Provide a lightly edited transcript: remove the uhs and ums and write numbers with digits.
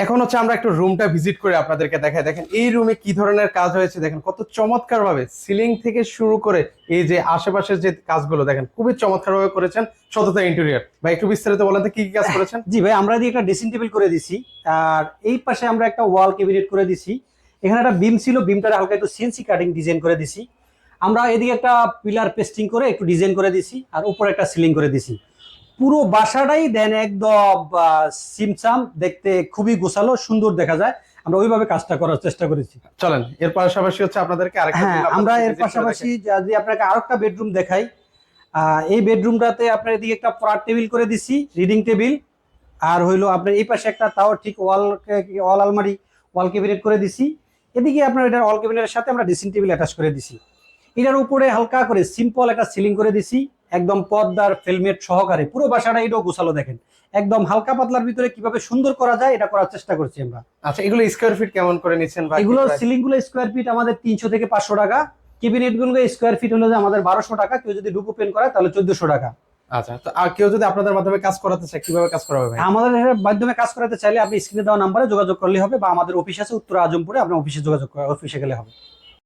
এখন হচ্ছে আমরা একটু রুমটা ভিজিট করে আপনাদেরকে দেখাই। দেখেন এই রুমে কি ধরনের কাজ হয়েছে, দেখেন কত চমৎকার ভাবে সিলিং থেকে শুরু করে এই যে আশেপাশের যে কাজগুলো দেখেন খুবই চমৎকার ভাবে করেছেন। সততা ইন্টেরিয়র ভাই, একটু বিস্তারিত বলেন তো কি কি কাজ করেছেন। জি ভাই, আমরা দিয়ে একটা ড্রেসিং টেবিল করে দিছি। আর এই পাশে আমরা একটা ওয়াল ক্যাবিনেট করে দিছি। এখানে একটা বিম ছিল, বিমটা হালকা একটু সিএনসি কাটিং ডিজাইন করে দিছি। আমরা এদিকে একটা পিলার পেস্টিং করে একটু ডিজাইন করে দিছি, আর উপরে একটা সিলিং করে দিছি। পুরো বাসাটাই দেন একদম সিমসাম, দেখতে খুবই গোছালো সুন্দর দেখা যায়। আমরা ওইভাবে কাজটা করার চেষ্টা করেছি। চলেন এর পাশাপাশি হচ্ছে আপনাদেরকে আরেকটা হ্যাঁ, room আমরা আপনাদেরকে এর visit করে পাশাপাশি দেখাই। যদি আপনাকে আরেকটা বেডরুম দেখাই, এই বেডরুমটাতে আপনার এদিকে একটা পড়ার টেবিল করে দিছি, রিডিং টেবিল। আর হইলো আপনার এই পাশে একটা তাও ঠিক ওয়াল ওয়াল আলমারি, ওয়াল ক্যাবিনেট করে দিছি। এদিকে আপনার এটা ওয়াল ক্যাবিনেটের সাথে আমরা ড্রেসিং টেবিল অ্যাটাচ করে দিছি। এটার উপরে হালকা করে সিম্পল একটা সিলিং করে দিছি, একদম পর্দার ফিল্মেট সহকারে। পুরো বাসাটা এটাও গোছালো দেখেন, একদম হালকা পাতলার ভিতরে কিভাবে সুন্দর করা যায় এটা করার চেষ্টা করছি আমরা। আচ্ছা, এগুলো স্কোয়ার ফিট কেমন করে নিচ্ছেন বা এগুলো সিলিং গুলো স্কোয়ার ফিট আমাদের 300 থেকে 500 টাকা। ক্যাবিনেট গুলো স্কোয়ার ফিট হলো যে আমাদের 1200 টাকা। কেউ যদি ডুপ ওপেন করে তাহলে 1400 টাকা। আচ্ছা, তো আর কেউ যদি আপনাদের মাধ্যমে কাজ করাতে চায় কিভাবে কাজ করাবে ভাই? আমাদের মাধ্যমে কাজ করাতে চাইলে আপনি স্ক্রিনে দেওয়া নাম্বারে যোগাযোগ করলে হবে, বা আমাদের অফিস আছে উত্তর আজমপুরে, আপনার অফিসে যোগাযোগ অফিসে গেলে হবে।